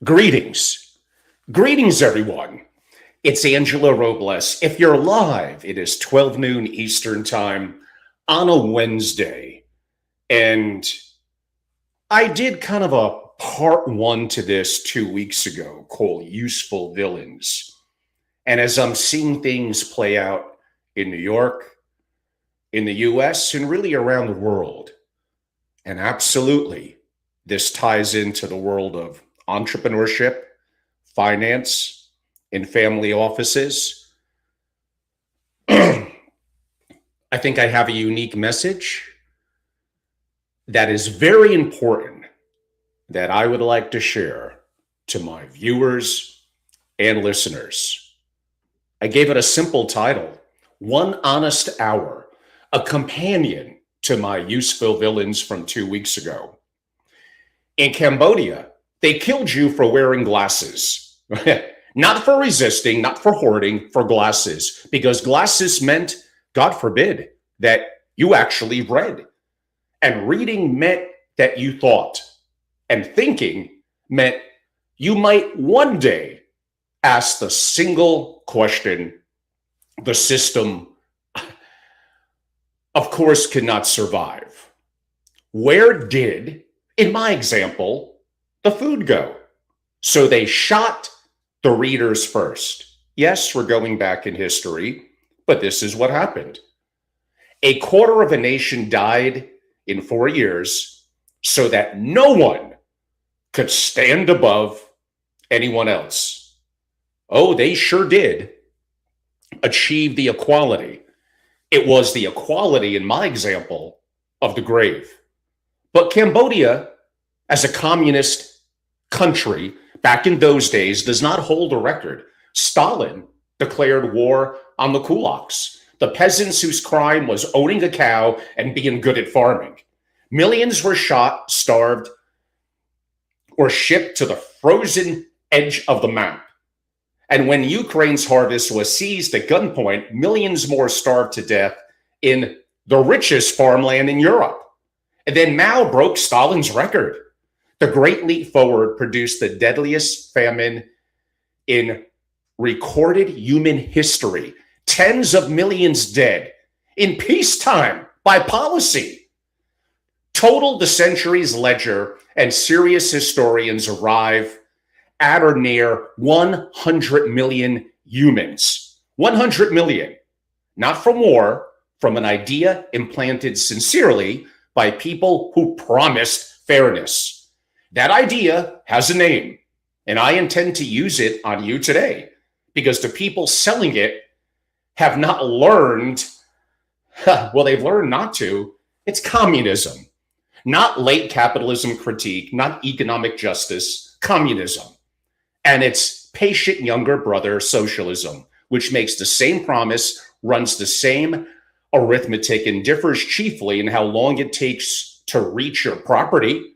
Greetings. Greetings, everyone. It's Angela Robles. If you're live, it is 12 noon Eastern Time on a Wednesday. And I did kind of a part one to this 2 weeks ago called Useful Villains. And as I'm seeing things play out in New York, in the US, and really around the world, and absolutely, this ties into the world of entrepreneurship, finance, and family offices. I think I have a unique message that is very important that I would like to share to my viewers and listeners. I gave it a simple title, One Honest Hour, a companion to my Useful Villains from 2 weeks ago. In Cambodia, they killed you for wearing glasses. Not for resisting, not for hoarding, for glasses, because glasses meant, God forbid, that you actually read. And reading meant that you thought. And thinking meant you might one day ask the single question the system, of course, could not survive. Where did, in my example, the food go? So they shot the readers first. Yes, we're going back in history, but this is what happened. A quarter of a nation died in 4 years so that no one could stand above anyone else. Oh, they sure did achieve the equality. It was the equality, in my example, of the grave. But Cambodia, as a communist country back in those days, does not hold a record. Stalin declared war on the kulaks, the peasants whose crime was owning a cow and being good at farming. Millions were shot, starved, or shipped to the frozen edge of the map. And when Ukraine's harvest was seized at gunpoint, millions more starved to death in the richest farmland in Europe. And then Mao broke Stalin's record. The Great Leap Forward produced the deadliest famine in recorded human history. Tens of millions dead in peacetime by policy. Total the century's ledger, and serious historians arrive at or near 100 million humans. 100 million. Not from war, from an idea implanted sincerely by people who promised fairness. That idea has a name, and I intend to use it on you today because the people selling it have not learned, well, they've learned not to. It's communism, not late capitalism critique, not economic justice, communism. And its patient younger brother, socialism, which makes the same promise, runs the same arithmetic, and differs chiefly in how long it takes to reach your property.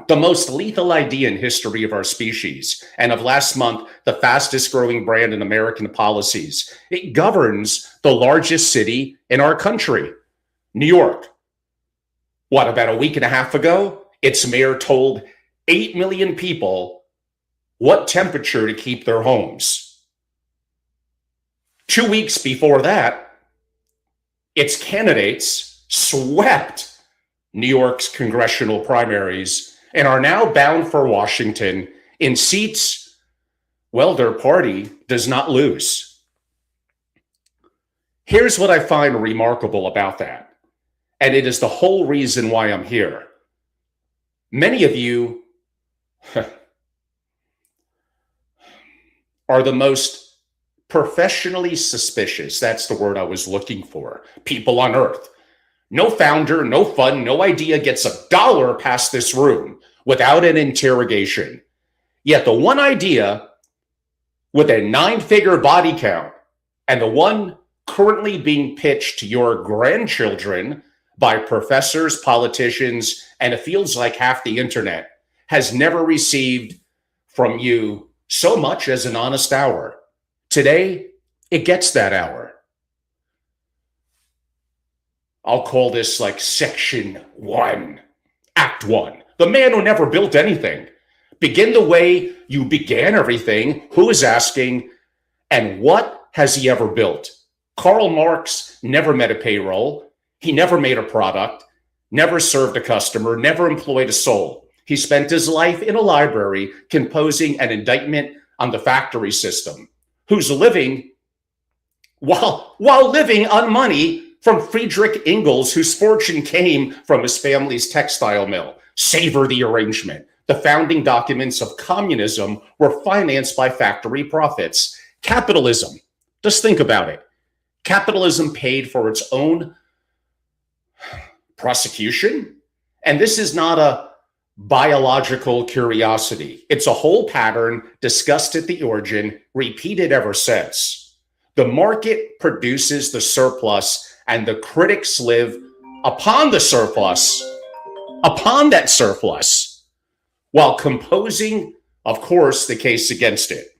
The most lethal idea in history of our species, and of last month, the fastest growing brand in American policies. It governs the largest city in our country, New York. What, about a week and a half ago, its mayor told 8 million people what temperature to keep their homes. 2 weeks before that, its candidates swept New York's congressional primaries and are now bound for Washington in seats, well, their party does not lose. Here's what I find remarkable about that, and it is the whole reason why I'm here. Many of you are the most professionally suspicious, that's the word I was looking for, people on earth. No founder, no fund, no idea gets $1 past this room without an interrogation. Yet the one idea with a 9-figure body count and the one currently being pitched to your grandchildren by professors, politicians, and it feels like half the internet has never received from you so much as an honest hour. Today, it gets that hour. I'll call this like section 1, act 1. The man who never built anything Begin the way you began everything. Who is asking, and what has he ever built? Karl Marx never met a payroll. He never made a product, never served a customer, never employed a soul. He spent his life in a library composing an indictment on the factory system, who's living while living on money from Friedrich Engels, whose fortune came from his family's textile mill. Savor the arrangement. The founding documents of communism were financed by factory profits. Capitalism, just think about it. Capitalism paid for its own prosecution. And this is not a biological curiosity. It's a whole pattern discussed at the origin, repeated ever since. The market produces the surplus, and the critics live upon the surplus, upon that surplus, while composing, of course, the case against it.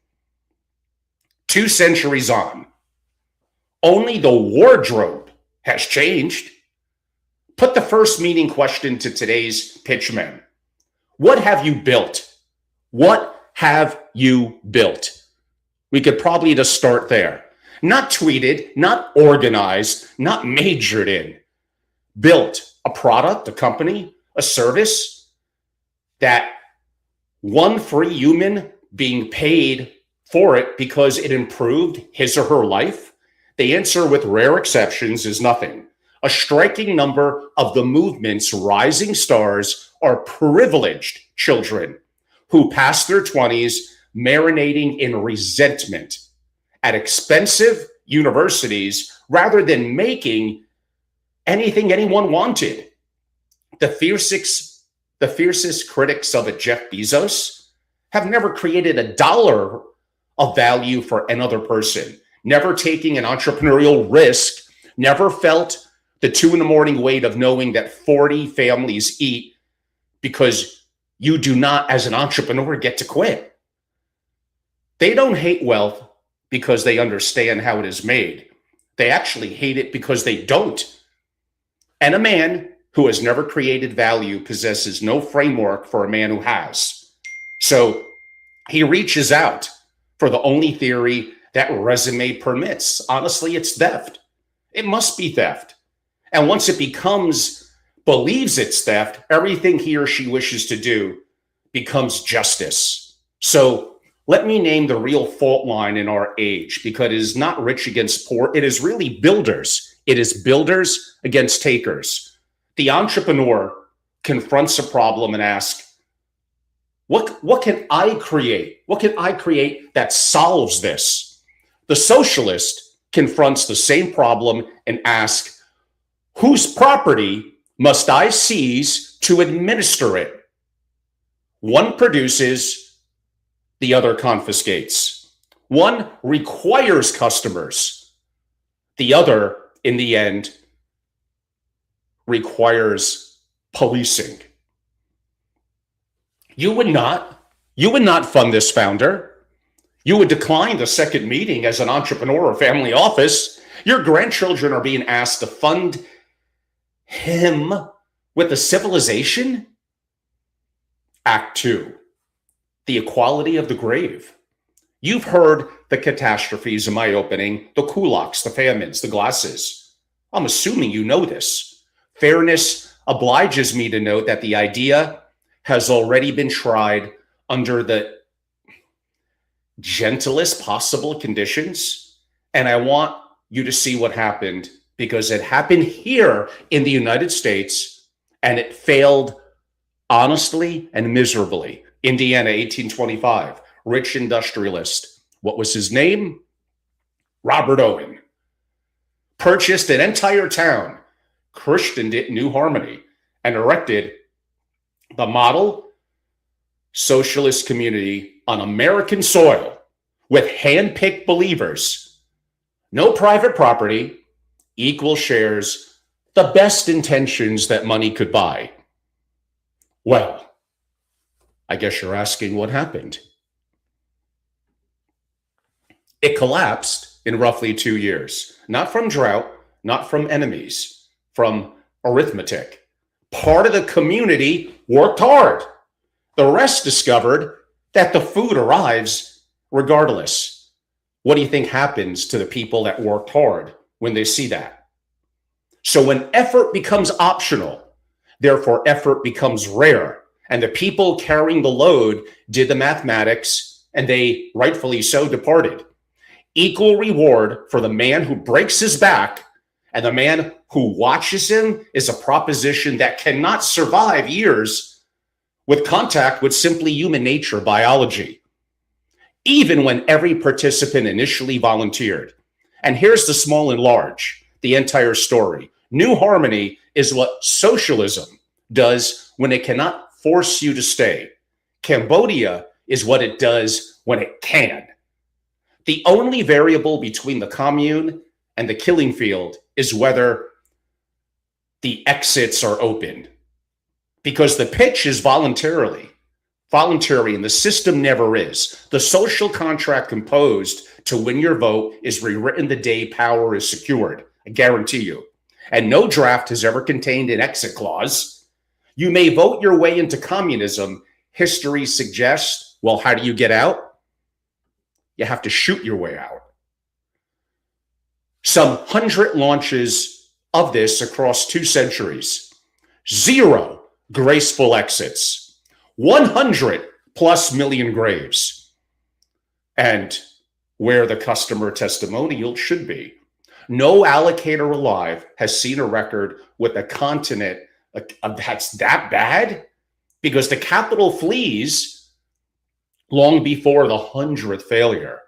2 centuries on, only the wardrobe has changed. Put the first meeting question to today's pitchmen. What have you built? What have you built? We could probably just start there. Not tweeted, not organized, not majored in. Built a product, a company, a service that one free human being paid for it because it improved his or her life? The answer, with rare exceptions, is nothing. A striking number of the movement's rising stars are privileged children who pass their 20s marinating in resentment at expensive universities rather than making anything anyone wanted. The fiercest critics of it, Jeff Bezos, have never created a dollar of value for another person, never taking an entrepreneurial risk, never felt the 2 a.m. weight of knowing that 40 families eat because you do not, as an entrepreneur, get to quit. They don't hate wealth because they understand how it is made. They actually hate it because they don't. And a man who has never created value possesses no framework for a man who has. So he reaches out for the only theory that resume permits. Honestly, it's theft. It must be theft. And once it believes it's theft, everything he or she wishes to do becomes justice. So let me name the real fault line in our age, because it is not rich against poor. It is really builders. It is builders against takers. The entrepreneur confronts a problem and asks, what can I create? What can I create that solves this? The socialist confronts the same problem and asks, whose property must I seize to administer it? One produces, the other confiscates. One requires customers. The other, in the end, requires policing. You would not fund this founder. You would decline the second meeting as an entrepreneur or family office. Your grandchildren are being asked to fund him with a civilization? Act 2, the equality of the grave. You've heard the catastrophes in my opening, the kulaks, the famines, the glasses. I'm assuming you know this. Fairness obliges me to note that the idea has already been tried under the gentlest possible conditions. And I want you to see what happened, because it happened here in the United States and it failed honestly and miserably. Indiana, 1825, rich industrialist. What was his name? Robert Owen. Purchased an entire town, christened it New Harmony, and erected the model socialist community on American soil with hand-picked believers. No private property, equal shares, the best intentions that money could buy. Well, I guess you're asking what happened. It collapsed in roughly 2 years, not from drought, not from enemies, from arithmetic. Part of the community worked hard. The rest discovered that the food arrives regardless. What do you think happens to the people that worked hard when they see that? So when effort becomes optional, therefore effort becomes rare. And the people carrying the load did the mathematics, and they rightfully so departed. Equal reward for the man who breaks his back and the man who watches him is a proposition that cannot survive years with contact with simply human nature biology, even when every participant initially volunteered. And here's the small and large, the entire story. New harmony is what socialism does when it cannot force you to stay. Cambodia is what it does when it can. The only variable between the commune and the killing field is whether the exits are opened. Because the pitch is voluntary, and the system never is. The social contract composed to win your vote is rewritten the day power is secured. I guarantee you. And no draft has ever contained an exit clause. You may vote your way into communism. History suggests, well, how do you get out? You have to shoot your way out. Some 100 launches of this across 2 centuries. 0 graceful exits. 100 plus million graves. And where the customer testimonial should be. No allocator alive has seen a record with a continent that's that bad, because the capital flees long before the 100th failure.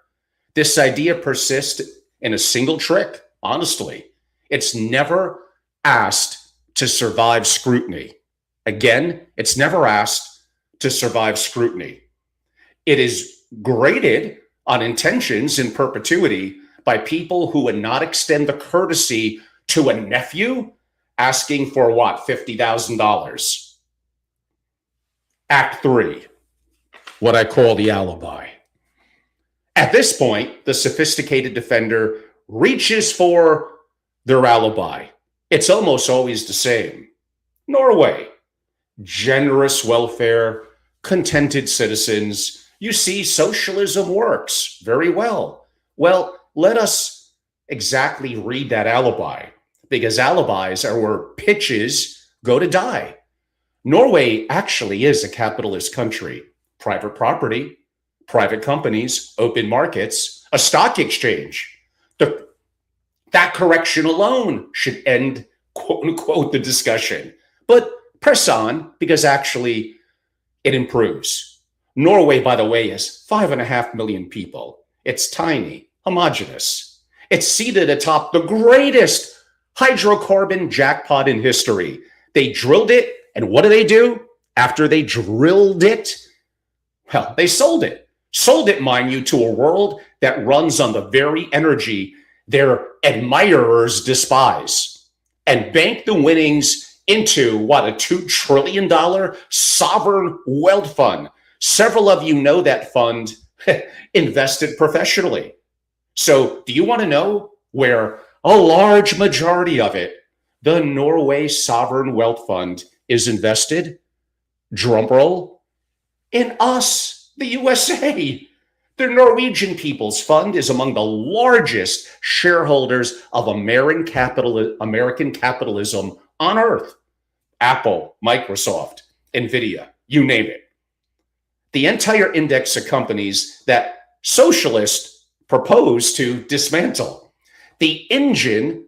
This idea persists in a single trick, honestly. It's never asked to survive scrutiny. Again, it's never asked to survive scrutiny. It is graded on intentions in perpetuity by people who would not extend the courtesy to a nephew asking for what, $50,000. Act 3, what I call the alibi. At this point, the sophisticated defender reaches for their alibi. It's almost always the same. Norway, generous welfare, contented citizens. You see, socialism works very well. Well, let us exactly read that alibi, because alibis are where pitches go to die. Norway actually is a capitalist country. Private property, private companies, open markets, a stock exchange. That correction alone should end, quote unquote, the discussion. But press on, because actually it improves. Norway, by the way, is 5.5 million people. It's tiny, homogenous. It's seated atop the greatest hydrocarbon jackpot in history. They drilled it, and what do? After they drilled it, well, they sold it. Sold it, mind you, to a world that runs on the very energy their admirers despise, and banked the winnings into, what, a $2 trillion sovereign wealth fund. Several of you know that fund invested professionally. So do you want to know where a large majority of it, the Norway Sovereign Wealth Fund, is invested? Drumroll. In us, the USA. The Norwegian People's Fund is among the largest shareholders of American capitalism on earth. Apple, Microsoft, Nvidia, you name it. The entire index of companies that socialists propose to dismantle. The engine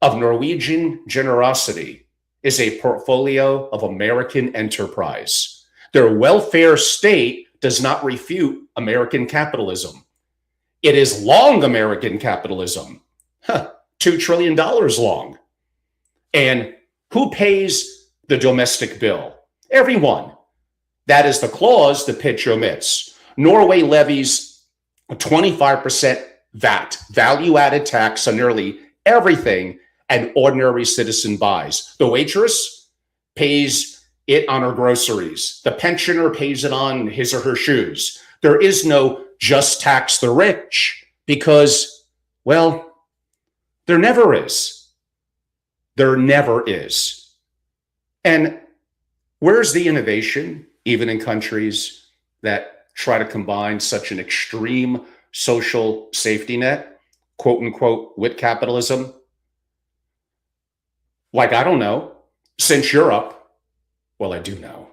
of Norwegian generosity is a portfolio of American enterprise. Their welfare state does not refute American capitalism. It is long American capitalism. $2 trillion long. And who pays the domestic bill? Everyone. That is the clause the pitch omits. Norway levies a 25% VAT, value-added tax on nearly everything an ordinary citizen buys. The waitress pays it on her groceries. The pensioner pays it on his or her shoes. There is no just tax the rich because, well, there never is. There never is. And where's the innovation? even in countries that try to combine such an extreme social safety net, quote unquote, with capitalism. Like, I don't know, since Europe, well, I do know.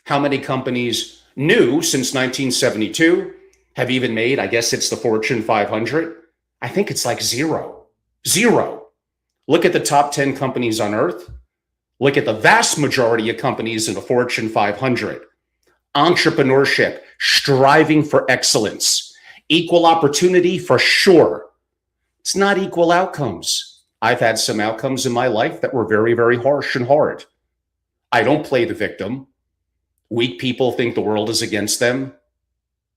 How many companies new since 1972 have even made, I guess it's the Fortune 500? I think it's like zero. Zero. Look at the top 10 companies on earth. Look at the vast majority of companies in the Fortune 500. Entrepreneurship, striving for excellence, equal opportunity for sure. It's not equal outcomes. I've had some outcomes in my life that were very, very harsh and hard. I don't play the victim. Weak people think the world is against them.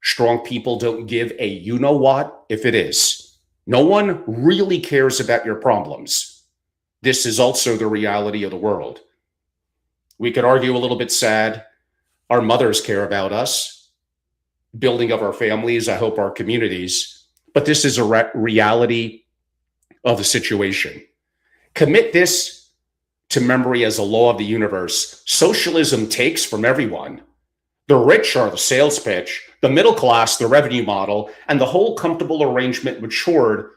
Strong people don't give a you know what if it is. No one really cares about your problems. This is also the reality of the world. We could argue a little bit sad. Our mothers care about us, building of our families, I hope our communities, but this is a reality of the situation. Commit this to memory as a law of the universe. Socialism takes from everyone. The rich are the sales pitch, the middle class, the revenue model, and the whole comfortable arrangement matured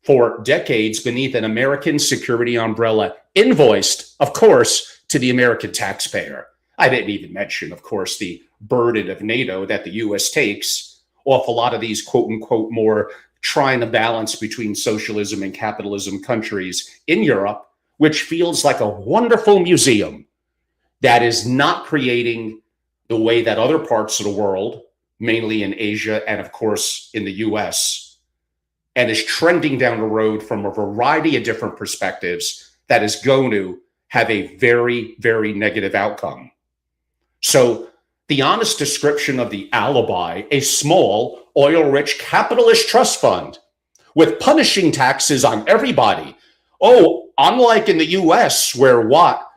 for decades beneath an American security umbrella, invoiced, of course, to the American taxpayer. I didn't even mention, of course, the burden of NATO that the US takes off a lot of these quote unquote more trying to balance between socialism and capitalism countries in Europe, which feels like a wonderful museum that is not creating the way that other parts of the world, mainly in Asia and of course in the US, and is trending down the road from a variety of different perspectives that is going to have a very, very negative outcome. So the honest description of the alibi, a small, oil-rich capitalist trust fund with punishing taxes on everybody. Oh, unlike in the US where what?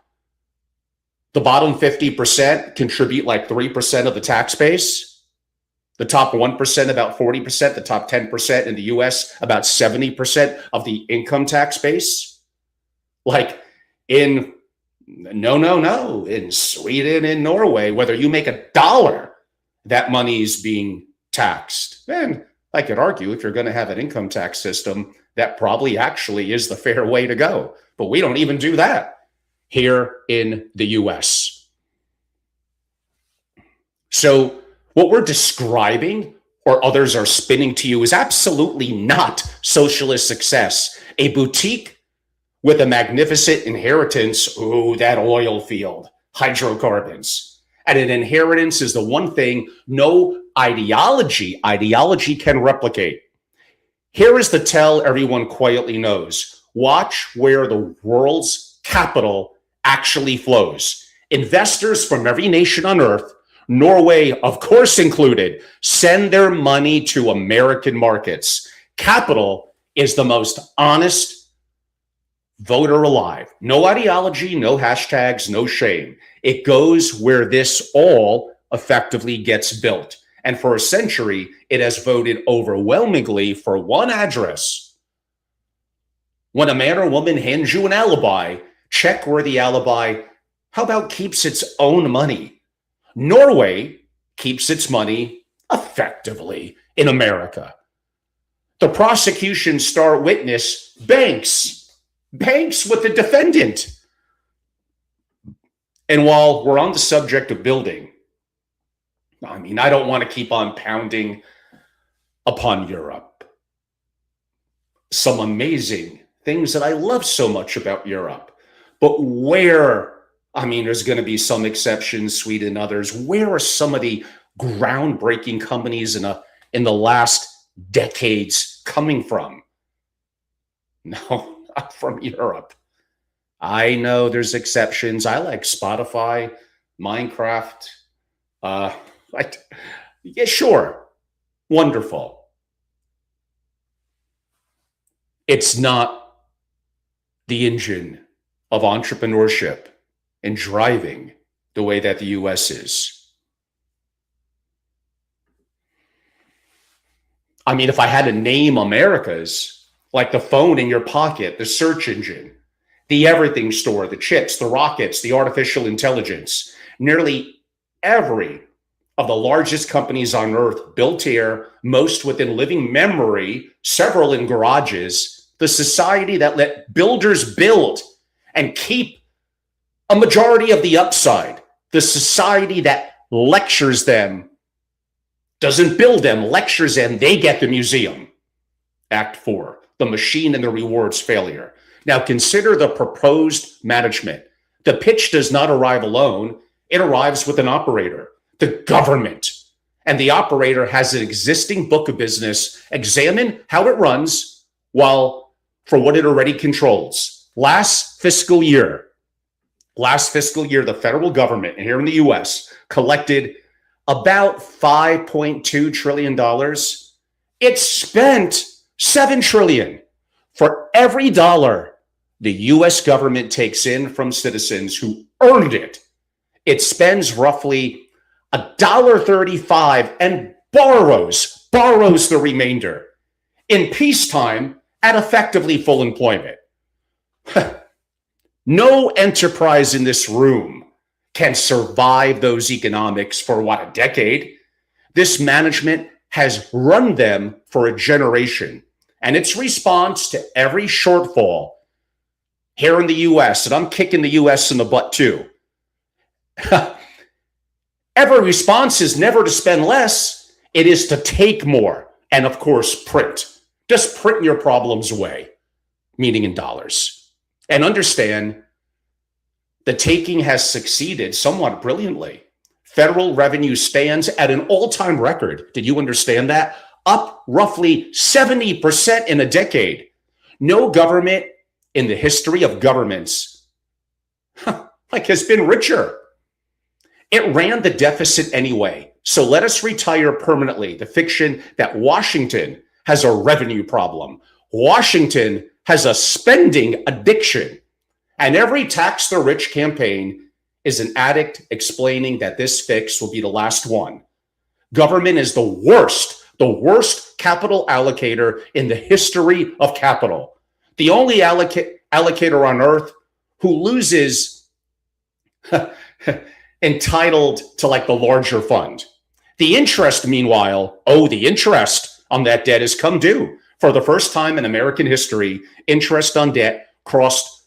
The bottom 50% contribute like 3% of the tax base. The top 1% about 40%, the top 10% in the US about 70% of the income tax base. Like no. In Sweden and Norway, whether you make $1, that money is being taxed. And I could argue if you're going to have an income tax system, that probably actually is the fair way to go. But we don't even do that here in the US. So what we're describing, or others are spinning to you, is absolutely not socialist success. A boutique with a magnificent inheritance, ooh, that oil field, hydrocarbons. And an inheritance is the one thing no ideology can replicate. Here is the tell everyone quietly knows. Watch where the world's capital actually flows. Investors from every nation on earth, Norway, of course included, send their money to American markets. Capital is the most honest voter alive. No ideology, no hashtags, no shame. It goes where this all effectively gets built. And for a century, it has voted overwhelmingly for one address. When a man or woman hands you an alibi, check where the alibi, how about keeps its own money? Norway keeps its money effectively in America. The prosecution's star witness, banks with the defendant. And while we're on the subject of building, I mean, I don't want to keep on pounding upon Europe. Some amazing things that I love so much about Europe. But where, I mean, there's going to be some exceptions, Sweden and others. Where are some of the groundbreaking companies in the last decades coming from? No. From Europe. I know there's exceptions. I like Spotify, Minecraft. Yeah, sure. Wonderful. It's not the engine of entrepreneurship and driving the way that the US is. I mean, if I had to name America's, like the phone in your pocket, the search engine, the everything store, the chips, the rockets, the artificial intelligence. Nearly every of the largest companies on earth built here, most within living memory, several in garages, the society that let builders build and keep a majority of the upside, the society that lectures them, doesn't build them, lectures them, they get the museum. Act 4, the machine and the rewards failure. Now consider the proposed management. The pitch does not arrive alone. It arrives with an operator, the government. And the operator has an existing book of business. Examine how it runs while for what it already controls. Last fiscal year, the federal government here in the US collected about $5.2 trillion. It spent $7 trillion. For every dollar the US government takes in from citizens who earned it, it spends roughly $1.35 and borrows the remainder in peacetime at effectively full employment. No enterprise in this room can survive those economics for a decade. This management has run them for a generation. And its response to every shortfall here in the US, and I'm kicking the US in the butt too, every response is never to spend less, it is to take more. And of course, print. Just print your problems away, meaning in dollars. And understand, the taking has succeeded somewhat brilliantly. Federal revenue stands at an all-time record. Did you understand that? Up roughly 70% in a decade. No government in the history of governments has been richer. It ran the deficit anyway. So let us retire permanently the fiction that Washington has a revenue problem. Washington has a spending addiction. And every tax the rich campaign is an addict explaining that this fix will be the last one. Government is the worst capital allocator in the history of capital. The only allocator on earth who loses entitled to like the larger fund. The interest, meanwhile, the interest on that debt has come due. For the first time in American history, interest on debt crossed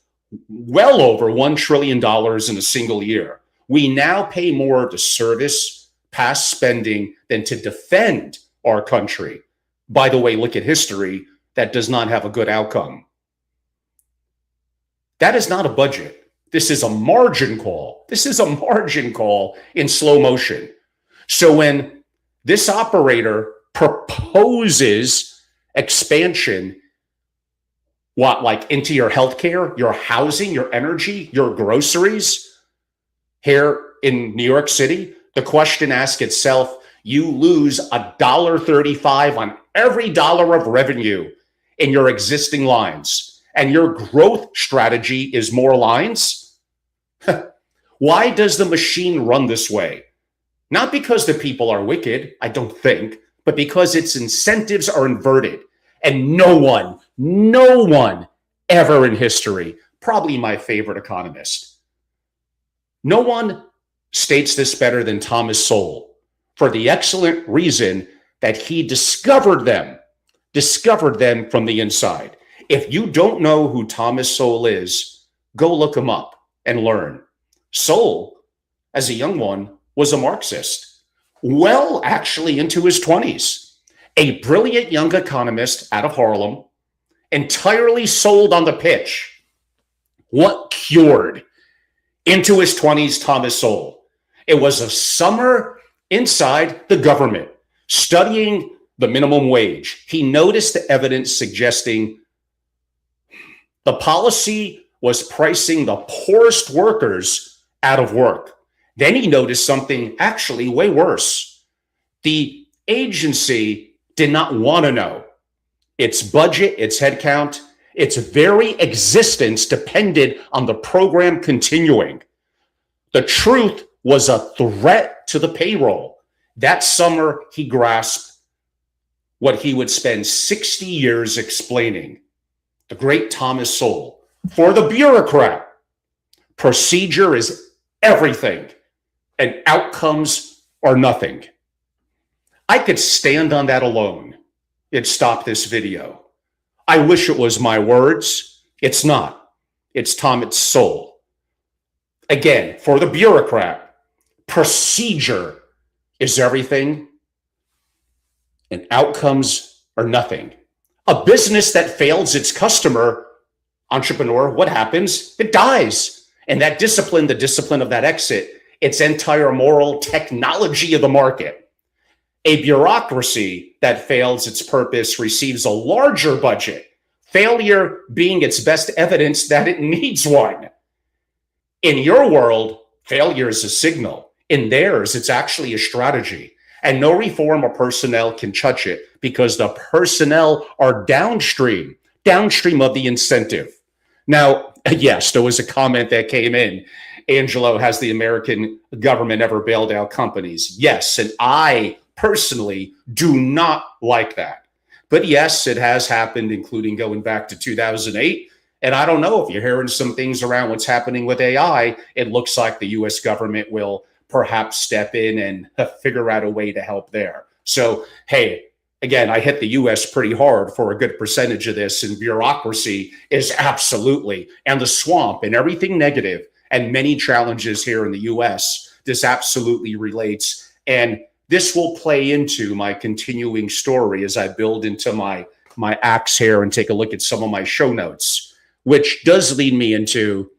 well over $1 trillion in a single year. We now pay more to service past spending than to defend our country. By the way, look at history. That does not have a good outcome. That is not a budget. This is a margin call. This is a margin call in slow motion. So when this operator proposes expansion, like into your healthcare, your housing, your energy, your groceries here in New York City, the question asks itself, you lose $1.35 on every dollar of revenue in your existing lines, and your growth strategy is more lines? Why does the machine run this way? Not because the people are wicked, I don't think, but because its incentives are inverted. And no one ever in history, probably my favorite economist, no one states this better than Thomas Sowell, for the excellent reason that he discovered them from the inside. If you don't know who Thomas Sowell is, go look him up and learn. Sowell, as a young one, was a Marxist, well, actually into his 20s. A brilliant young economist out of Harlem, entirely sold on the pitch. What cured into his 20s Thomas Sowell? It was a summer inside the government, studying the minimum wage. He noticed the evidence suggesting the policy was pricing the poorest workers out of work. Then he noticed something actually way worse. The agency did not want to know. Its budget, its headcount, its very existence depended on the program continuing. The truth was a threat to the payroll. That summer, he grasped what he would spend 60 years explaining. The great Thomas Sowell. For the bureaucrat, procedure is everything. and outcomes are nothing. I could stand on that alone. It'd stop this video. I wish it was my words. It's not. It's Thomas Sowell. Again, for the bureaucrat, procedure is everything, and outcomes are nothing. A business that fails its customer, entrepreneur, what happens? It dies. And that discipline, the discipline of that exit, its entire moral technology of the market. A bureaucracy that fails its purpose receives a larger budget, failure being its best evidence that it needs one. In your world, failure is a signal. In theirs, it's actually a strategy. And no reform or personnel can touch it because the personnel are downstream of the incentive. Now, yes, there was a comment that came in. Angelo, has the American government ever bailed out companies? Yes, and I personally do not like that. But yes, it has happened, including going back to 2008. And I don't know if you're hearing some things around what's happening with AI. It looks like the US government will perhaps step in and figure out a way to help there. So, hey, again, I hit the US pretty hard for a good percentage of this, and bureaucracy is absolutely, and the swamp and everything negative and many challenges here in the US, this absolutely relates. And this will play into my continuing story as I build into my acts here and take a look at some of my show notes, which does lead me into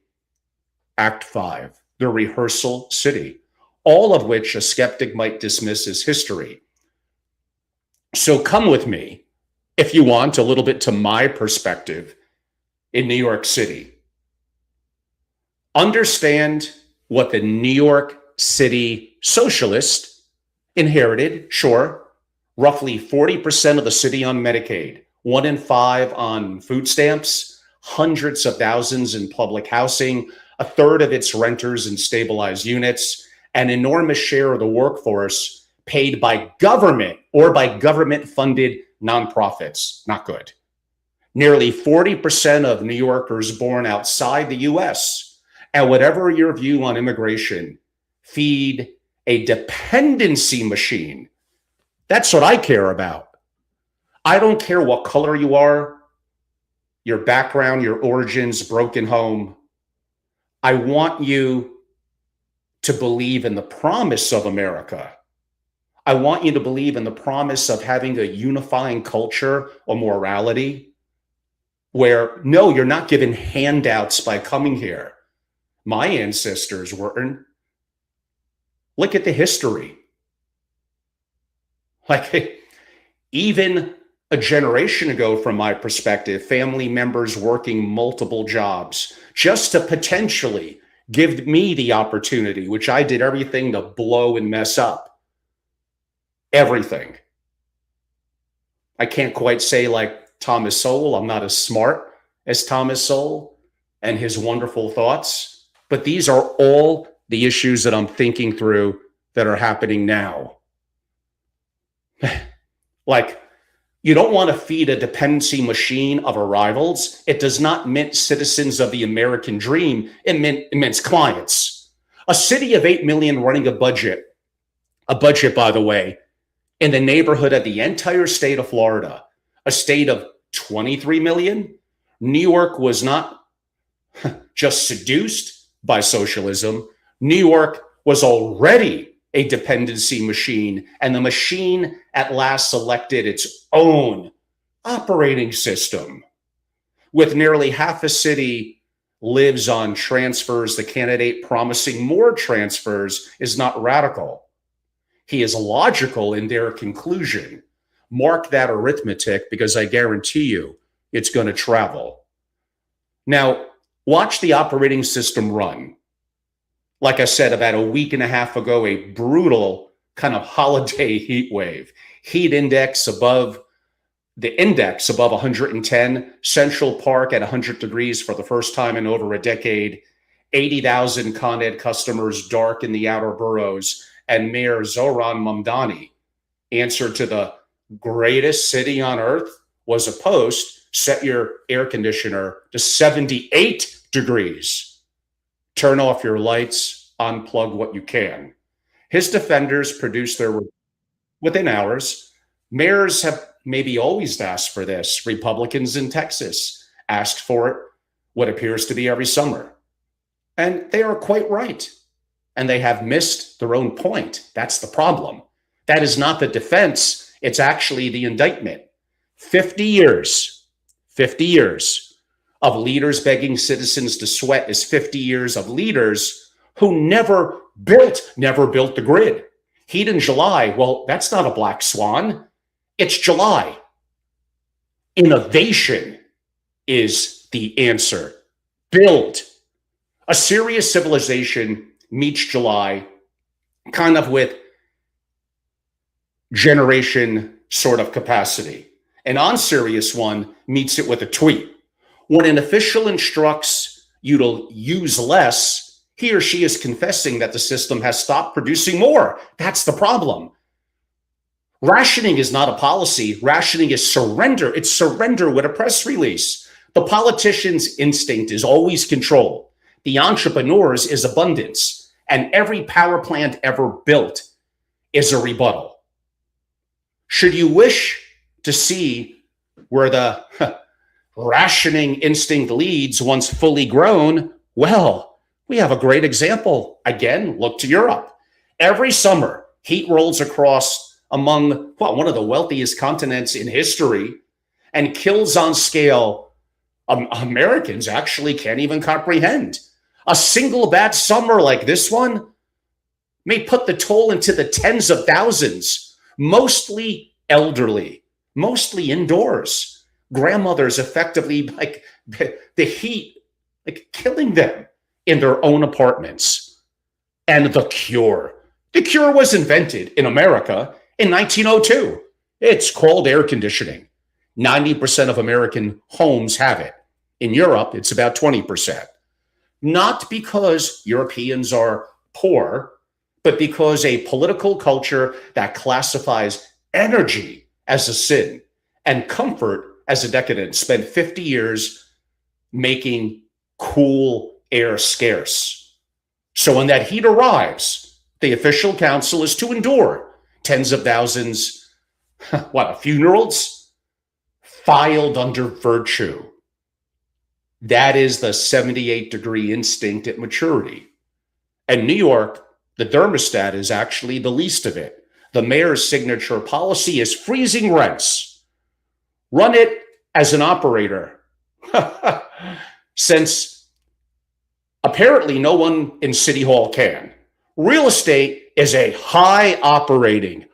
Act 5, the rehearsal city, all of which a skeptic might dismiss as history. So come with me, if you want, a little bit to my perspective in New York City. Understand what the New York City socialist inherited, sure, roughly 40% of the city on Medicaid, 1 in 5 on food stamps, hundreds of thousands in public housing, a third of its renters in stabilized units, an enormous share of the workforce paid by government or by government-funded nonprofits. Not good. Nearly 40% of New Yorkers born outside the US, and whatever your view on immigration, feed a dependency machine. That's what I care about. I don't care what color you are, your background, your origins, broken home. I want you to believe in the promise of America. I want you to believe in the promise of having a unifying culture or morality where, no, you're not given handouts by coming here. My ancestors weren't. Look at the history. Like, even a generation ago, from my perspective, family members working multiple jobs just to potentially give me the opportunity, which I did everything to blow and mess up. Everything. I can't quite say like Thomas Sowell. I'm not as smart as Thomas Sowell and his wonderful thoughts, but these are all the issues that I'm thinking through that are happening now. Like, you don't want to feed a dependency machine of arrivals. It does not mint citizens of the American dream. It mints clients. A city of 8 million running a budget, by the way, in the neighborhood of the entire state of Florida, a state of 23 million. New York was not just seduced by socialism. New York was already a dependency machine, and the machine at last selected its own operating system. With nearly half a city lives on transfers, the candidate promising more transfers is not radical. He is logical in their conclusion. Mark that arithmetic, because I guarantee you it's going to travel. Now, watch the operating system run. Like I said, about a week and a half ago, a brutal kind of holiday heat wave. Heat index above 110, Central Park at 100 degrees for the first time in over a decade, 80,000 Con Ed customers dark in the outer boroughs, and Mayor Zohran Mamdani answered to the greatest city on earth was a post, set your air conditioner to 78 degrees. Turn off your lights, unplug what you can. His defenders produced their within hours. Mayors have maybe always asked for this. Republicans in Texas asked for it what appears to be every summer. And they are quite right. And they have missed their own point. That's the problem. That is not the defense. It's actually the indictment. 50 years of leaders begging citizens to sweat is 50 years of leaders who never built the grid. Heat in July, well, that's not a black swan. It's July. Innovation is the answer. Build. A serious civilization meets July kind of with generation sort of capacity. An unserious one meets it with a tweet. When an official instructs you to use less, he or she is confessing that the system has stopped producing more. That's the problem. Rationing is not a policy. Rationing is surrender. It's surrender with a press release. The politician's instinct is always control. The entrepreneur's is abundance. And every power plant ever built is a rebuttal. Should you wish to see where the rationing instinct leads once fully grown, well, we have a great example. Again, look to Europe. Every summer, heat rolls across among one of the wealthiest continents in history and kills on scale Americans actually can't even comprehend. A single bad summer like this one may put the toll into the tens of thousands, mostly elderly, mostly indoors. Grandmothers effectively, like the heat, like killing them in their own apartments. And the cure. The cure was invented in America in 1902. It's called air conditioning. 90% of American homes have it. In Europe, it's about 20%. Not because Europeans are poor, but because a political culture that classifies energy as a sin and comfort as a decadence spent 50 years making cool air scarce. So when that heat arrives, the official counsel is to endure tens of thousands, funerals? Filed under virtue. That is the 78-degree instinct at maturity. And New York, the thermostat is actually the least of it. The mayor's signature policy is freezing rents. Run it as an operator. Since apparently no one in City Hall can. Real estate is a high operating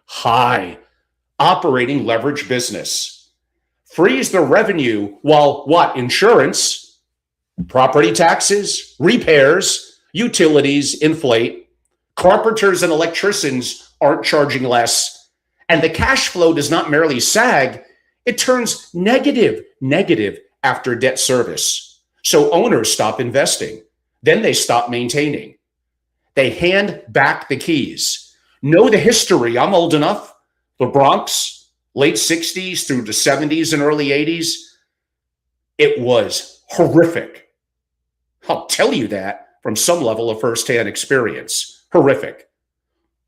leverage business. Freeze the revenue while what? Insurance, property taxes, repairs, utilities inflate. Carpenters and electricians aren't charging less. And the cash flow does not merely sag, it turns negative after debt service. So owners stop investing. Then they stop maintaining. They hand back the keys. Know the history. I'm old enough. The Bronx, late 60s through the 70s and early 80s. It was horrific. I'll tell you that from some level of firsthand experience. Horrific.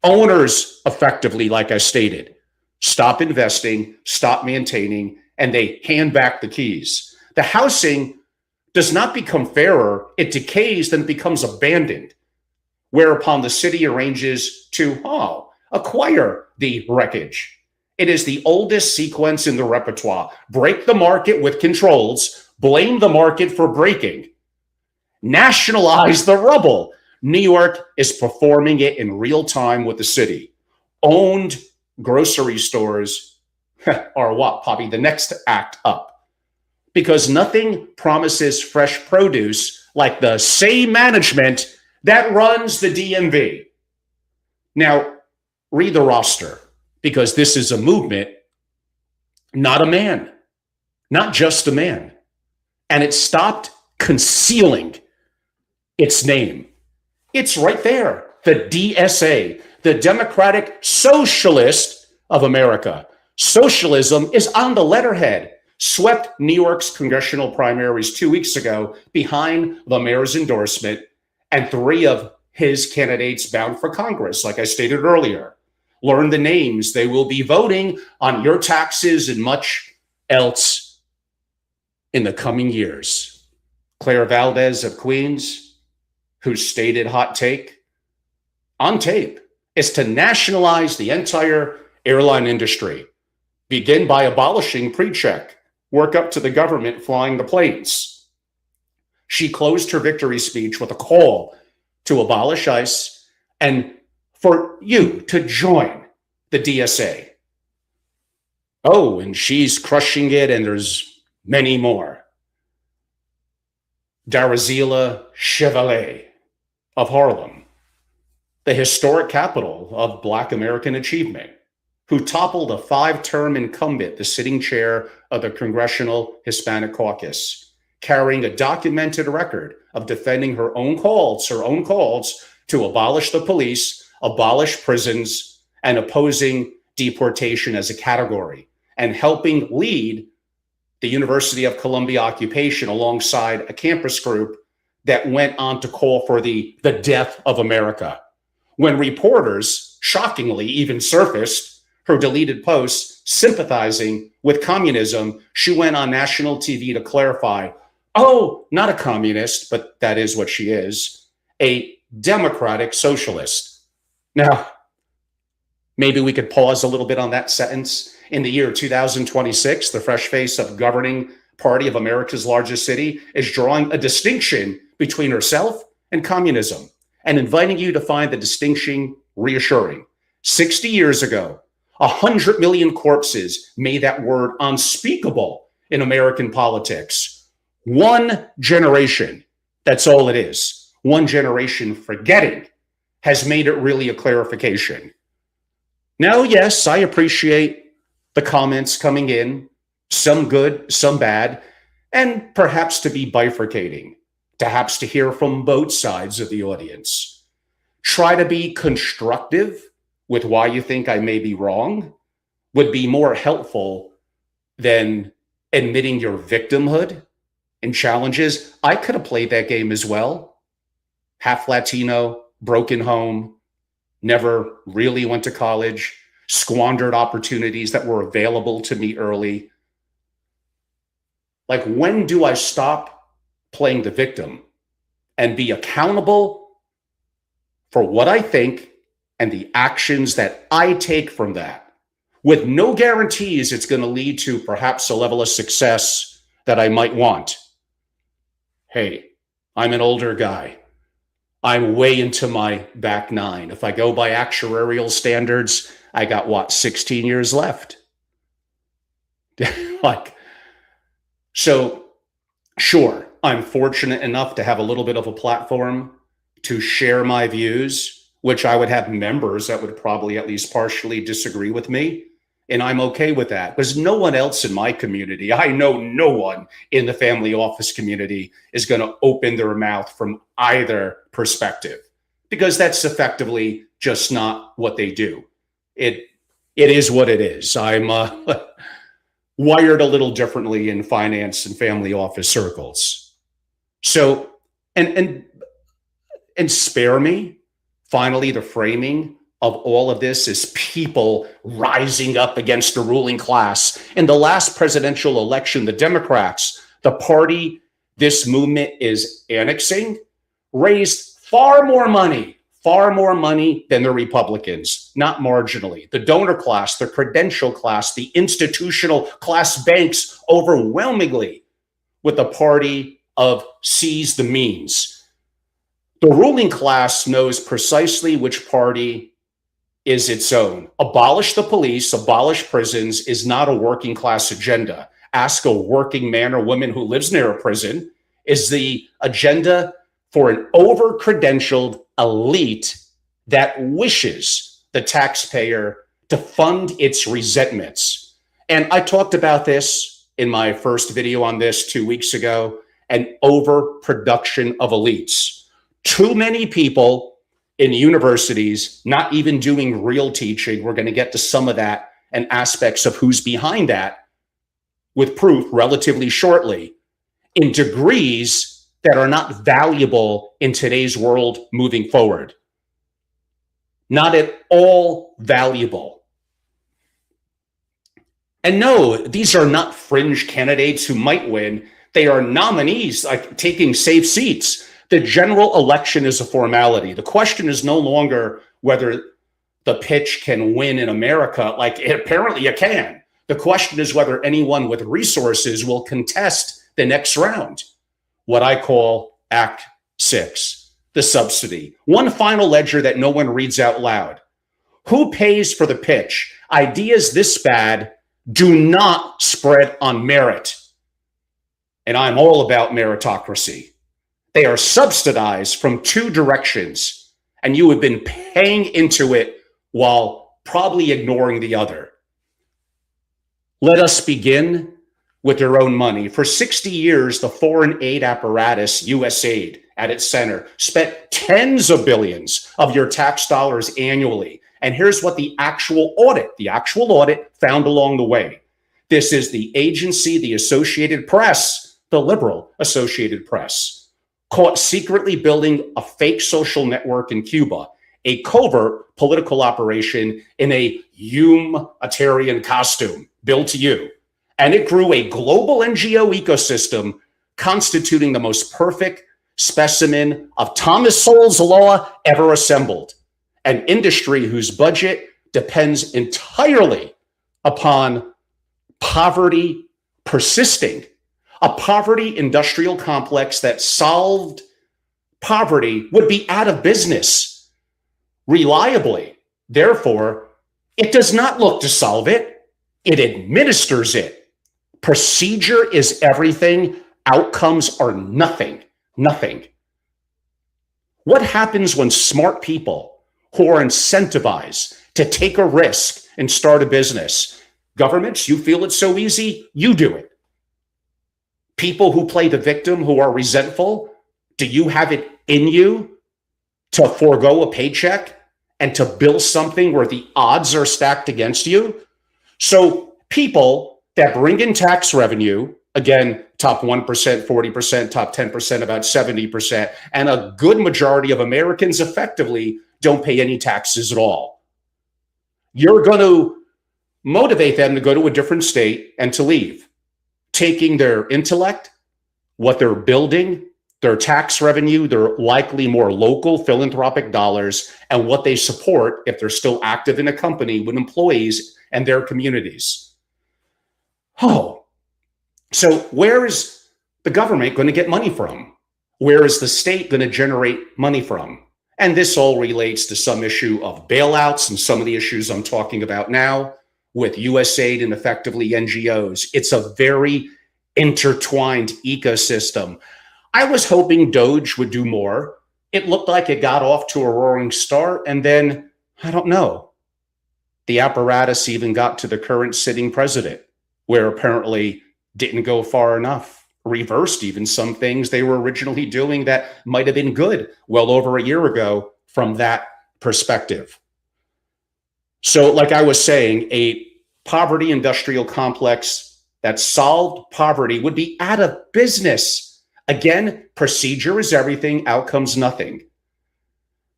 Owners effectively, like I stated, stop investing, stop maintaining, and they hand back the keys. The housing does not become fairer. It decays, then becomes abandoned, whereupon the city arranges to acquire the wreckage. It is the oldest sequence in the repertoire. Break the market with controls, blame the market for breaking. Nationalize the rubble. New York is performing it in real time with the city. Owned grocery stores are probably the next act up. Because nothing promises fresh produce like the same management that runs the DMV. Now, read the roster, because this is a movement, not a man, not just a man. And it stopped concealing its name. It's right there, the DSA, the Democratic Socialist of America. Socialism is on the letterhead. Swept New York's congressional primaries 2 weeks ago behind the mayor's endorsement, and 3 of his candidates bound for Congress, like I stated earlier. Learn the names. They will be voting on your taxes and much else in the coming years. Claire Valdez of Queens, whose stated hot take on tape is to nationalize the entire airline industry. Begin by abolishing pre-check, work up to the government flying the planes. She closed her victory speech with a call to abolish ICE and for you to join the DSA. Oh, and she's crushing it, and there's many more. Darazila Chevalier of Harlem, the historic capital of Black American achievement, who toppled a 5-term incumbent, the sitting chair of the Congressional Hispanic Caucus, carrying a documented record of defending her own calls to abolish the police, abolish prisons, and opposing deportation as a category, and helping lead the University of Columbia occupation alongside a campus group that went on to call for the death of America. When reporters, shockingly, even surfaced her deleted posts sympathizing with communism, she went on national TV to clarify, oh, not a communist, but that is what she is, a democratic socialist. Now, maybe we could pause a little bit on that sentence. In the year 2026, the fresh face of governing party of America's largest city is drawing a distinction between herself and communism and inviting you to find the distinction reassuring. 60 years ago, 100 million corpses made that word unspeakable in American politics. One generation, that's all it is. One generation forgetting has made it really a clarification. Now, yes, I appreciate the comments coming in, some good, some bad, and perhaps to be bifurcating, perhaps to hear from both sides of the audience. Try to be constructive with why you think I may be wrong would be more helpful than admitting your victimhood and challenges. I could have played that game as well. Half Latino, broken home, never really went to college, squandered opportunities that were available to me early. Like, when do I stop playing the victim and be accountable for what I think and the actions that I take from that, with no guarantees it's going to lead to perhaps a level of success that I might want? Hey, I'm an older guy. I'm way into my back nine. If I go by actuarial standards, I got 16 years left. So sure, I'm fortunate enough to have a little bit of a platform to share my views, which I would have members that would probably at least partially disagree with me. And I'm okay with that, because no one else in my community, I know no one in the family office community is going to open their mouth from either perspective, because that's effectively just not what they do. It is what it is. I'm wired a little differently in finance and family office circles. So, and spare me, finally, the framing of all of this is people rising up against the ruling class. In the last presidential election, the Democrats, the party this movement is annexing, raised far more money than the Republicans, not marginally. The donor class, the credential class, the institutional class banks overwhelmingly with the party of seize the means. The ruling class knows precisely which party is its own. Abolish the police, abolish prisons is not a working class agenda. Ask a working man or woman who lives near a prison. Is the agenda for an over-credentialed elite that wishes the taxpayer to fund its resentments. And I talked about this in my first video on this 2 weeks ago, an overproduction of elites. Too many people in universities not even doing real teaching. We're going to get to some of that and aspects of who's behind that with proof relatively shortly. In degrees that are not valuable in today's world moving forward. Not at all valuable. And no, these are not fringe candidates who might win. They are nominees, like taking safe seats. The general election is a formality. The question is no longer whether the pitch can win in America. Like, apparently it can. The question is whether anyone with resources will contest the next round. What I call Act 6, the subsidy. One final ledger that no one reads out loud. Who pays for the pitch? Ideas this bad do not spread on merit. And I'm all about meritocracy. They are subsidized from two directions, and you have been paying into it while probably ignoring the other. Let us begin with their own money. For 60 years, the foreign aid apparatus, USAID, at its center, spent tens of billions of your tax dollars annually. And here's what the actual audit found along the way. This is the agency, the Associated Press, the liberal Associated Press, caught secretly building a fake social network in Cuba, a covert political operation in a humanitarian costume, built to you. And it grew a global NGO ecosystem constituting the most perfect specimen of Thomas Sowell's law ever assembled. An industry whose budget depends entirely upon poverty persisting, a poverty industrial complex that solved poverty would be out of business reliably. Therefore, it does not look to solve it. It administers it. Procedure is everything. Outcomes are nothing. Nothing. What happens when smart people who are incentivized to take a risk and start a business? Governments, you feel it's so easy, you do it. People who play the victim, who are resentful, do you have it in you to forego a paycheck and to build something where the odds are stacked against you? So people that bring in tax revenue, again, top 1%, 40%, top 10%, about 70%, and a good majority of Americans effectively don't pay any taxes at all. You're going to motivate them to go to a different state and to leave, taking their intellect, what they're building, their tax revenue, their likely more local philanthropic dollars, and what they support if they're still active in a company with employees and their communities. Oh, so where is the government going to get money from? Where is the state going to generate money from? And this all relates to some issue of bailouts and some of the issues I'm talking about now with USAID and effectively NGOs. It's a very intertwined ecosystem. I was hoping Doge would do more. It looked like it got off to a roaring start. And then, I don't know, the apparatus even got to the current sitting president, where apparently didn't go far enough, reversed even some things they were originally doing that might have been good well over a year ago from that perspective. So like I was saying, a poverty industrial complex that solved poverty would be out of business. Again, procedure is everything, outcomes nothing.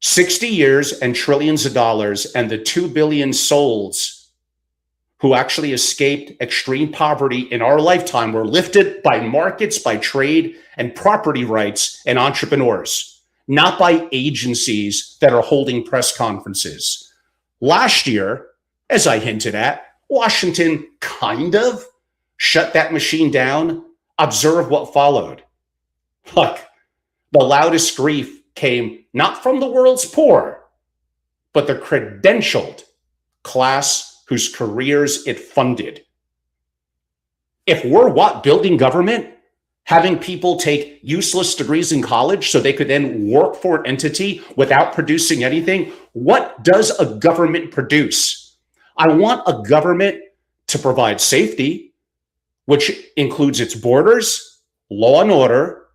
60 years and trillions of dollars, and the 2 billion souls who actually escaped extreme poverty in our lifetime were lifted by markets, by trade, and property rights and entrepreneurs, not by agencies that are holding press conferences. Last year, as I hinted at, Washington kind of shut that machine down. Observe what followed. Look, the loudest grief came not from the world's poor, but the credentialed class whose careers it funded. If we're building government, having people take useless degrees in college so they could then work for an entity without producing anything, what does a government produce? I want a government to provide safety, which includes its borders, law and order,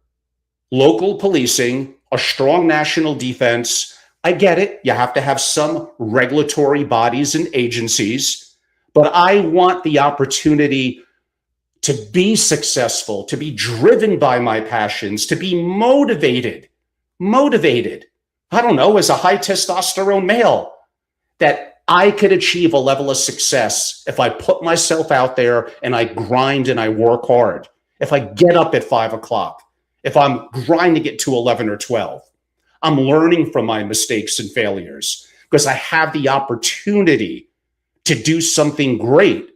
local policing, a strong national defense. I get it. You have to have some regulatory bodies and agencies, but I want the opportunity to be successful, to be driven by my passions, to be motivated. I don't know, as a high testosterone male, that I could achieve a level of success if I put myself out there and I grind and I work hard. If I get up at 5 o'clock, if I'm grinding it to 11 or 12, I'm learning from my mistakes and failures because I have the opportunity to do something great.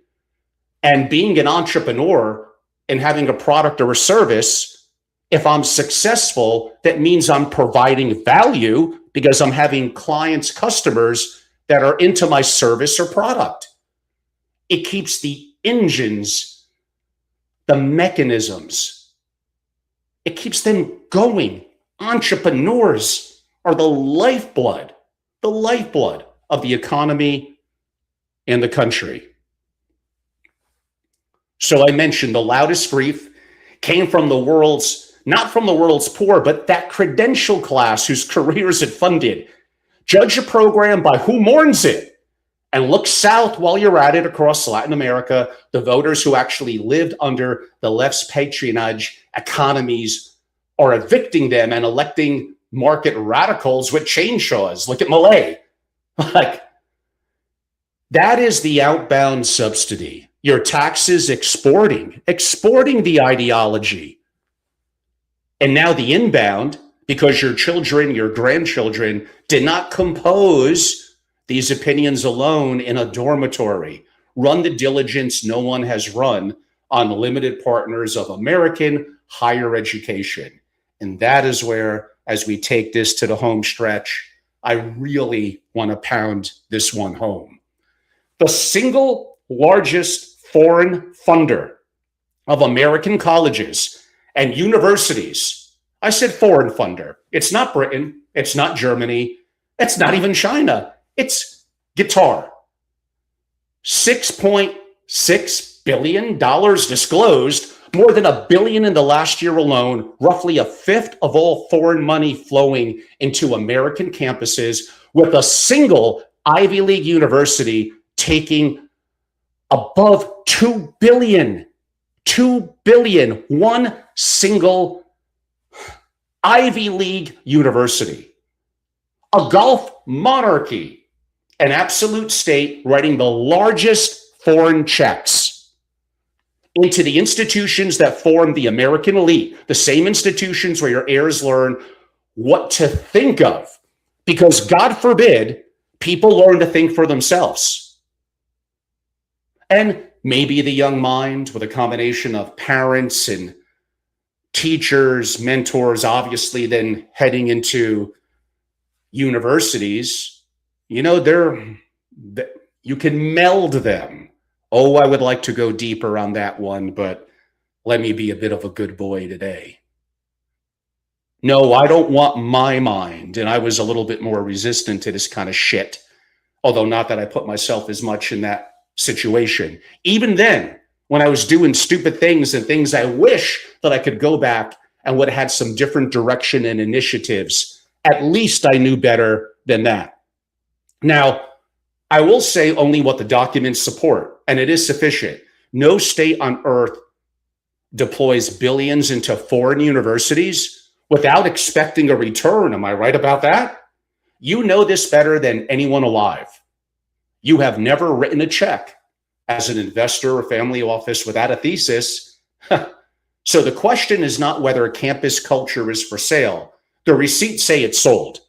And being an entrepreneur and having a product or a service, if I'm successful, that means I'm providing value because I'm having clients, customers that are into my service or product. It keeps the engines, the mechanisms, it keeps them going. Entrepreneurs are the lifeblood of the economy and the country. So I mentioned the loudest grief came from the world's, not from the world's poor, but that credential class whose careers it funded. Judge a program by who mourns it, and look south while you're at it across Latin America. The voters who actually lived under the left's patronage economies are evicting them and electing market radicals with chainsaws. Look at Malay. Like, that is the outbound subsidy. Your taxes exporting the ideology. And now the inbound, because your children, your grandchildren did not compose these opinions alone in a dormitory. Run the diligence no one has run on limited partners of American higher education. And that is where, as we take this to the home stretch, I really want to pound this one home. The single largest foreign funder of American colleges and universities. I said foreign funder. It's not Britain. It's not Germany. It's not even China. It's Qatar. $6.6 billion disclosed, more than $1 billion in the last year alone, roughly a fifth of all foreign money flowing into American campuses, with a single Ivy League university taking above $2 billion. One single Ivy League university. A Gulf monarchy, an absolute state writing the largest foreign checks into the institutions that form the American elite, the same institutions where your heirs learn what to think of. Because God forbid, people learn to think for themselves. And maybe the young mind, with a combination of parents and teachers, mentors, obviously then heading into universities, you can meld them. Oh, I would like to go deeper on that one, but let me be a bit of a good boy today. No, I don't want my mind. And I was a little bit more resistant to this kind of shit, although not that I put myself as much in that situation. Even then, when I was doing stupid things and things I wish that I could go back and would have had some different direction and initiatives, at least I knew better than that. Now, I will say only what the documents support, and it is sufficient. No state on earth deploys billions into foreign universities without expecting a return. Am I right about that? You know this better than anyone alive. You have never written a check as an investor or family office without a thesis. So the question is not whether a campus culture is for sale. The receipts say it's sold.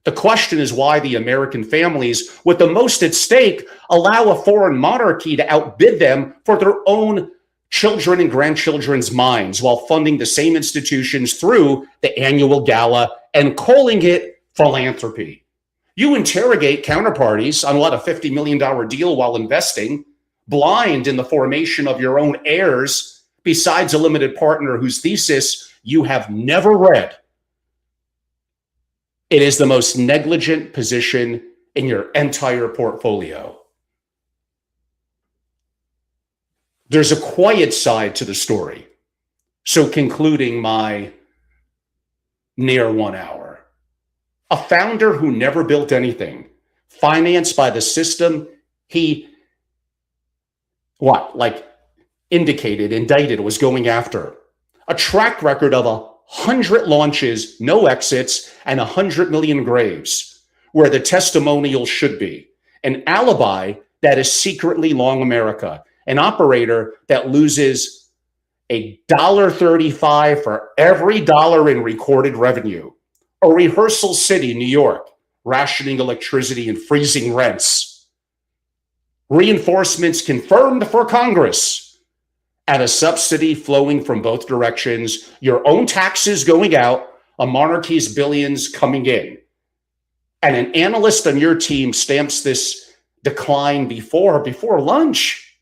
The question is why the American families with the most at stake allow a foreign monarchy to outbid them for their own children and grandchildren's minds while funding the same institutions through the annual gala and calling it philanthropy. You interrogate counterparties on what, a $50 million deal while investing, blind in the formation of your own heirs, besides a limited partner whose thesis you have never read. It is the most negligent position in your entire portfolio. There's a quiet side to the story. So concluding my near 1 hour. A founder who never built anything, financed by the system, indicted, was going after. A track record of 100 launches, no exits, and 100 million graves, where the testimonial should be. An alibi that is secretly long America. An operator that loses $1.35 for every dollar in recorded revenue. A rehearsal city, New York, rationing electricity and freezing rents. Reinforcements confirmed for Congress. And a subsidy flowing from both directions. Your own taxes going out, a monarchy's billions coming in. And an analyst on your team stamps this decline before lunch.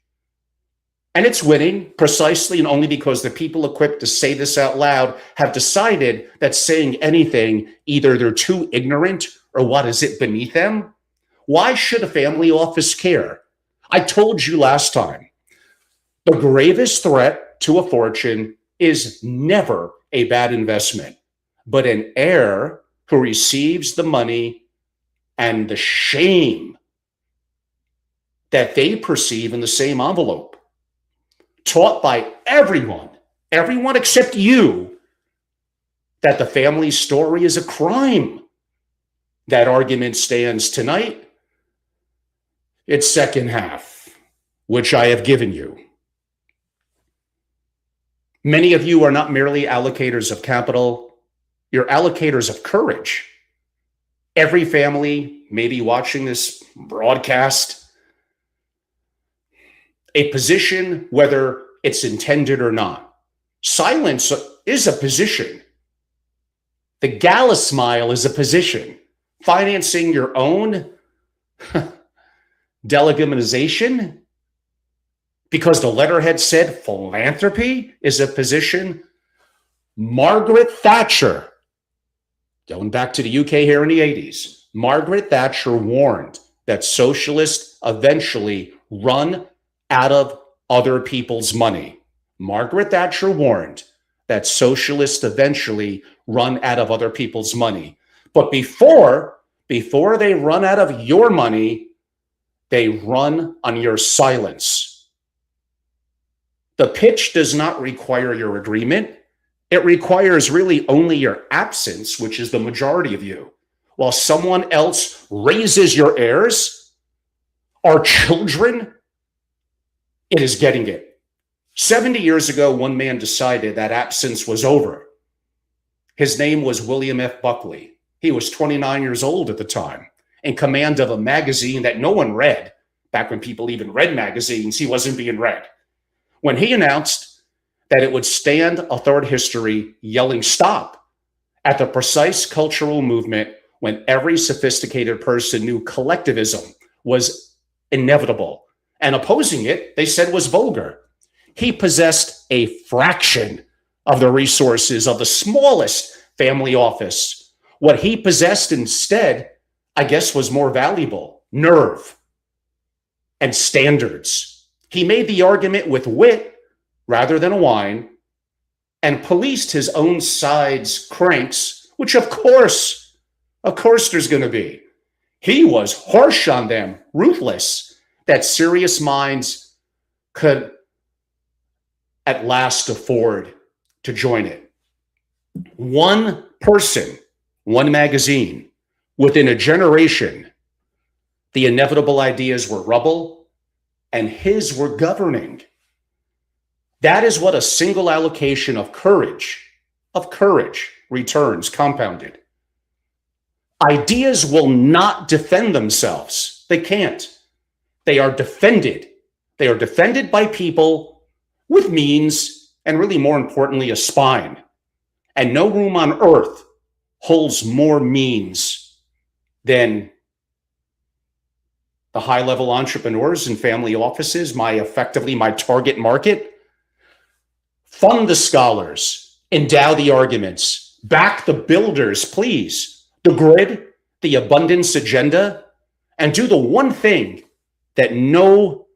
And it's winning precisely and only because the people equipped to say this out loud have decided that saying anything, either they're too ignorant or what is it beneath them? Why should a family office care? I told you last time, the gravest threat to a fortune is never a bad investment, but an heir who receives the money and the shame that they perceive in the same envelope. Taught by everyone except you, that the family story is a crime. That argument stands tonight. Its second half, which I have given you. Many of you are not merely allocators of capital, you're allocators of courage. Every family may be watching this broadcast. A position, whether it's intended or not. Silence is a position. The gala smile is a position. Financing your own delegitimization because the letterhead said philanthropy is a position. Margaret Thatcher, going back to the UK here in the 80s, Margaret Thatcher warned that socialists eventually run out of other people's money. Margaret Thatcher warned that socialists eventually run out of other people's money. But before they run out of your money, they run on your silence. The pitch does not require your agreement. It requires really only your absence, which is the majority of you. While someone else raises your heirs, our children, it is getting it. 70 years ago, one man decided that absence was over. His name was William F. Buckley. He was 29 years old at the time, in command of a magazine that no one read. Back when people even read magazines, he wasn't being read. When he announced that it would stand a third history yelling stop at the precise cultural movement when every sophisticated person knew collectivism was inevitable. And opposing it, they said, was vulgar. He possessed a fraction of the resources of the smallest family office. What he possessed instead, I guess, was more valuable: nerve and standards. He made the argument with wit rather than a whine and policed his own side's cranks, which of course there's going to be. He was harsh on them, ruthless, that serious minds could at last afford to join it. One person, one magazine, within a generation, the inevitable ideas were rubble and his were governing. That is what a single allocation of courage returns compounded. Ideas will not defend themselves. They can't. They are defended. They are defended by people with means and, really more importantly, a spine. And no room on earth holds more means than the high-level entrepreneurs and family offices, my target market. Fund the scholars, endow the arguments, back the builders, please, the grid, the abundance agenda, and do the one thing that no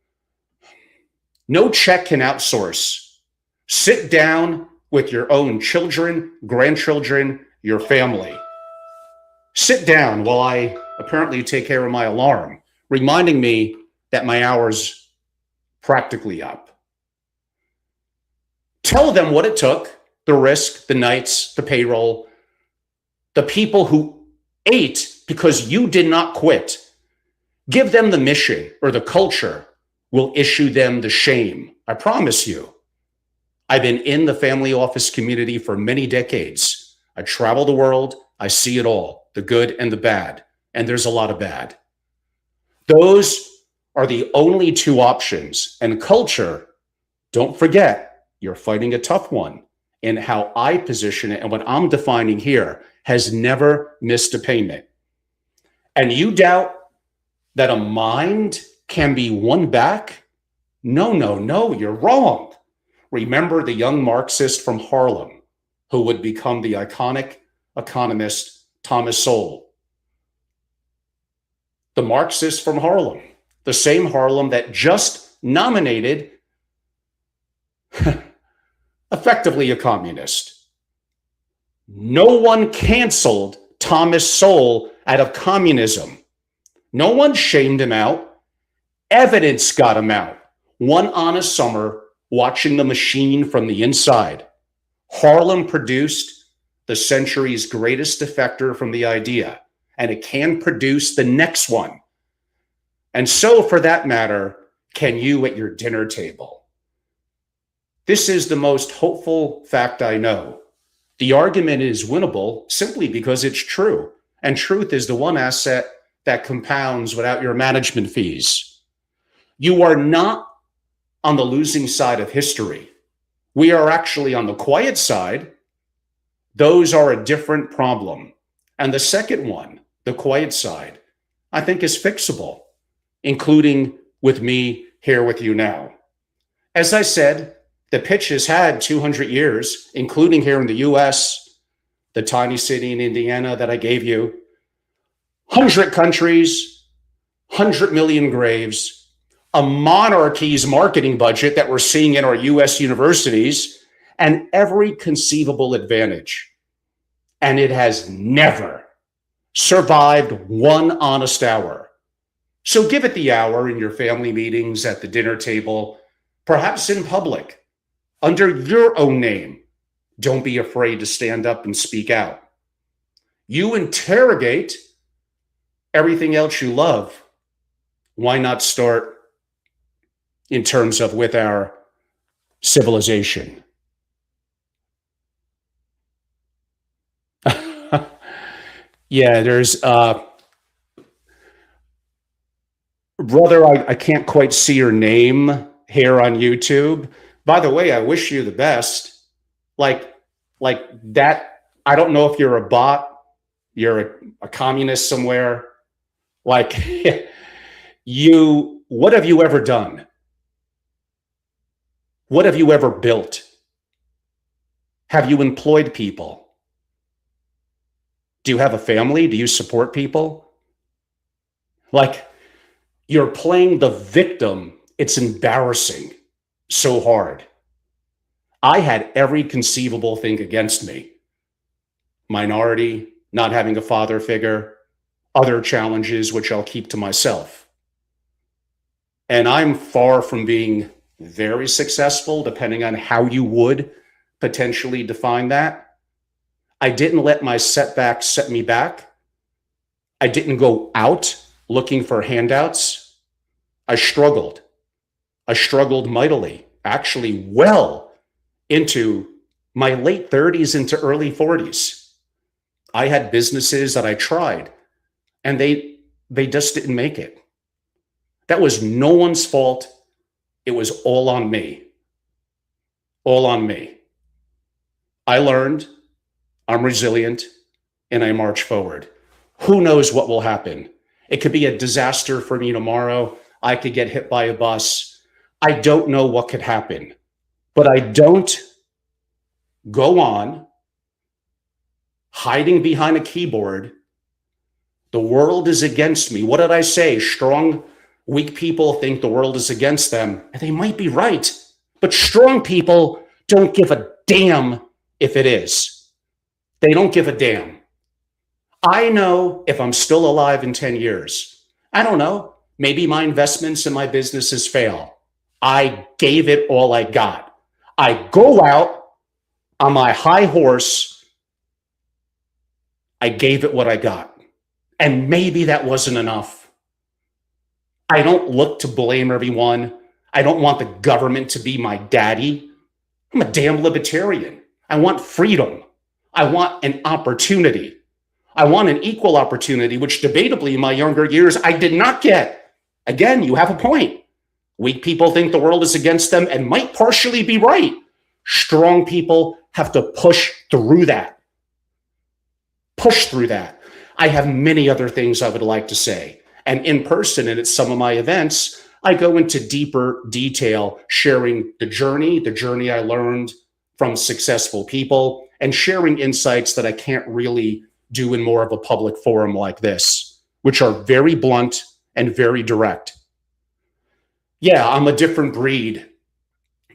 check can outsource. Sit down with your own children, grandchildren, your family. Sit down while I apparently take care of my alarm, reminding me that my hour's practically up. Tell them what it took, the risk, the nights, the payroll, the people who ate because you did not quit. Give them the mission or the culture. We'll issue them the shame. I promise you. I've been in the family office community for many decades. I travel the world. I see it all, the good and the bad. And there's a lot of bad. Those are the only two options. And culture, don't forget, you're fighting a tough one. And how I position it and what I'm defining here has never missed a payment. And you doubt that a mind can be won back? No, you're wrong. Remember the young Marxist from Harlem who would become the iconic economist Thomas Sowell. The Marxist from Harlem, the same Harlem that just nominated effectively a communist. No one canceled Thomas Sowell out of communism. No one shamed him out. Evidence got him out. One honest summer, watching the machine from the inside. Harlem produced the century's greatest defector from the idea, and it can produce the next one. And so, for that matter, can you at your dinner table. This is the most hopeful fact I know. The argument is winnable simply because it's true, and truth is the one asset that compounds without your management fees. You are not on the losing side of history. We are actually on the quiet side. Those are a different problem. And the second one, the quiet side, I think is fixable, including with me here with you now. As I said, the pitch has had 200 years, including here in the US, the tiny city in Indiana that I gave you, 100 countries, 100 million graves, a monarchy's marketing budget that we're seeing in our US universities, and every conceivable advantage. And it has never survived one honest hour. So give it the hour in your family meetings, at the dinner table, perhaps in public, under your own name. Don't be afraid to stand up and speak out. You interrogate everything else you love. Why not start in terms of with our civilization? Yeah, there's brother, I can't quite see your name here on YouTube. By the way, I wish you the best. Like that, I don't know if you're a bot, you're a communist somewhere. Like what have you ever done? What have you ever built? Have you employed people? Do you have a family? Do you support people? Like, you're playing the victim. It's embarrassing so hard. I had every conceivable thing against me. Minority, not having a father figure, other challenges, which I'll keep to myself. And I'm far from being very successful, depending on how you would potentially define that. I didn't let my setbacks set me back. I didn't go out looking for handouts. I struggled. I struggled mightily, actually well into my late 30s into early 40s. I had businesses that I tried, and they just didn't make it. That was no one's fault. It was all on me. All on me. I learned, I'm resilient, and I march forward. Who knows what will happen? It could be a disaster for me tomorrow. I could get hit by a bus. I don't know what could happen, but I don't go on hiding behind a keyboard. The world is against me. What did I say? Strong, weak people think the world is against them, and they might be right, but strong people don't give a damn if it is. They don't give a damn. I know if I'm still alive in 10 years, I don't know, maybe my investments and my businesses fail. I gave it all I got. I go out on my high horse. I gave it what I got. And maybe that wasn't enough. I don't look to blame everyone. I don't want the government to be my daddy. I'm a damn libertarian. I want freedom. I want an opportunity. I want an equal opportunity, which debatably in my younger years, I did not get. Again, you have a point. Weak people think the world is against them and might partially be right. Strong people have to push through that. Push through that. I have many other things I would like to say. And in person and at some of my events, I go into deeper detail, sharing the journey I learned from successful people, and sharing insights that I can't really do in more of a public forum like this, which are very blunt and very direct. Yeah, I'm a different breed,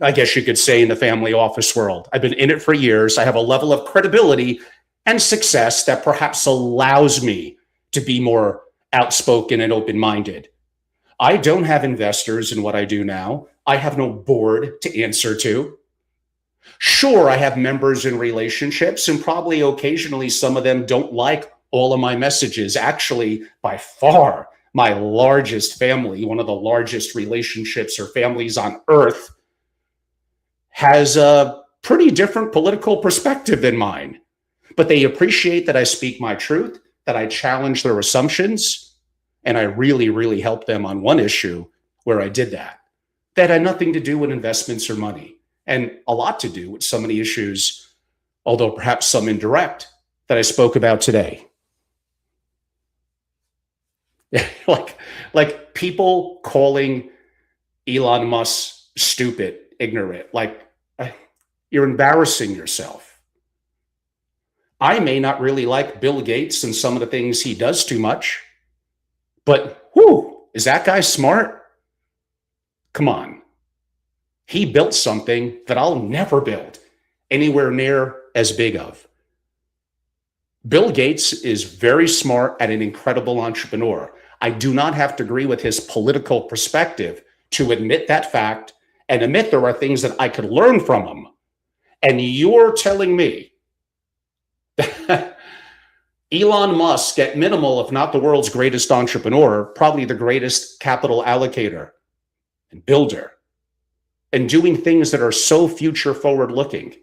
I guess you could say, in the family office world. I've been in it for years. I have a level of credibility and success that perhaps allows me to be more outspoken and open-minded. I don't have investors in what I do now. I have no board to answer to. Sure, I have members in relationships, and probably occasionally some of them don't like all of my messages. Actually, by far, my largest family, one of the largest relationships or families on earth, has a pretty different political perspective than mine. But they appreciate that I speak my truth, that I challenge their assumptions, and I really, really helped them on one issue where I did that. That had nothing to do with investments or money, and a lot to do with so many issues, although perhaps some indirect, that I spoke about today. like people calling Elon Musk stupid, ignorant, you're embarrassing yourself. I may not really like Bill Gates and some of the things he does too much, but is that guy smart? Come on. He built something that I'll never build anywhere near as big of. Bill Gates is very smart and an incredible entrepreneur. I do not have to agree with his political perspective to admit that fact and admit there are things that I could learn from him. And you're telling me that Elon Musk, at minimal, if not the world's greatest entrepreneur, probably the greatest capital allocator and builder, and doing things that are so future forward looking.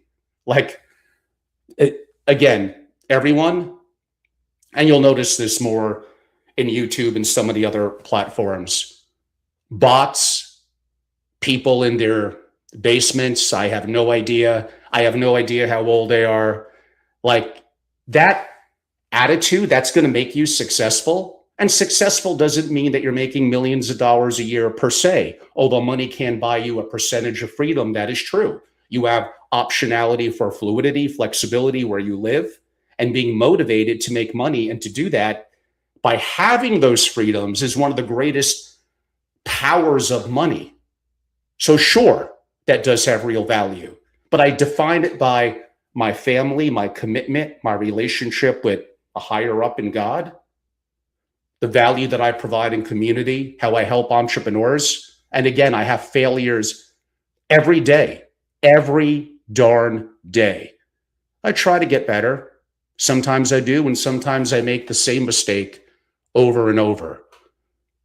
Again, everyone, and you'll notice this more in YouTube and some of the other platforms, bots, people in their basements. I have no idea. I have no idea how old they are. That attitude, that's going to make you successful. And successful doesn't mean that you're making millions of dollars a year per se, although money can buy you a percentage of freedom. That is true. You have optionality for fluidity, flexibility where you live, and being motivated to make money. And to do that by having those freedoms is one of the greatest powers of money. So sure, that does have real value, but I define it by my family, my commitment, my relationship with a higher up in God, the value that I provide in community, how I help entrepreneurs. And again, I have failures every day, every darn day. I try to get better. Sometimes I do, and sometimes I make the same mistake over and over.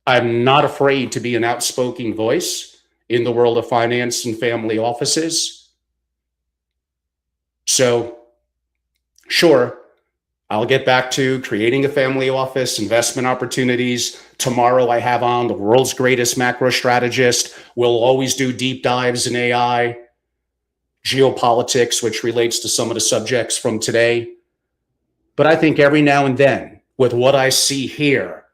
I'm not afraid to be an outspoken voice in the world of finance and family offices. So, sure, I'll get back to creating a family office, investment opportunities. Tomorrow I have on the world's greatest macro strategist. We'll always do deep dives in AI, geopolitics, which relates to some of the subjects from today. But I think every now and then, with what I see here,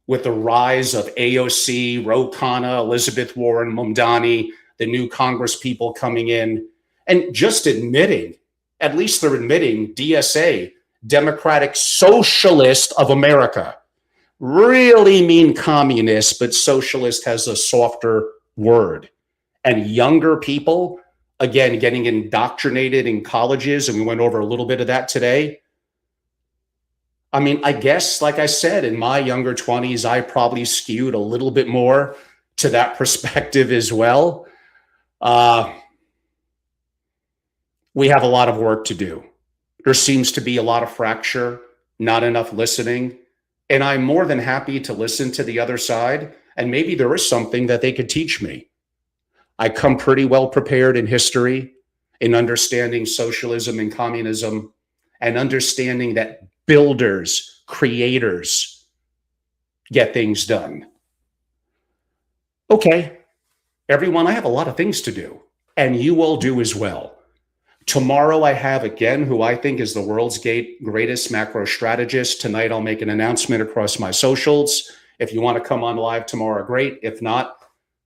with the rise of AOC, Ro Khanna, Elizabeth Warren, Mamdani, the new Congress people coming in, and just admitting, at least they're admitting DSA, Democratic Socialist of America, really mean communist, but socialist has a softer word. And younger people, again, getting indoctrinated in colleges, and we went over a little bit of that today. I mean, I guess, like I said, in my younger 20s, I probably skewed a little bit more to that perspective as well. We have a lot of work to do. There seems to be a lot of fracture, not enough listening. And I'm more than happy to listen to the other side. And maybe there is something that they could teach me. I come pretty well prepared in history, in understanding socialism and communism, and understanding that builders, creators get things done. Okay, everyone, I have a lot of things to do, and you all do as well. Tomorrow, I have again who I think is the world's greatest macro strategist. Tonight, I'll make an announcement across my socials. If you want to come on live tomorrow, great. If not,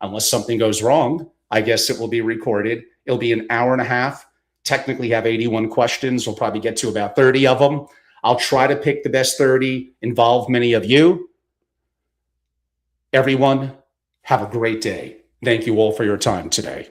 unless something goes wrong, I guess it will be recorded. It'll be an hour and a half. Technically have 81 questions. We'll probably get to about 30 of them. I'll try to pick the best 30, involve many of you. Everyone, have a great day. Thank you all for your time today.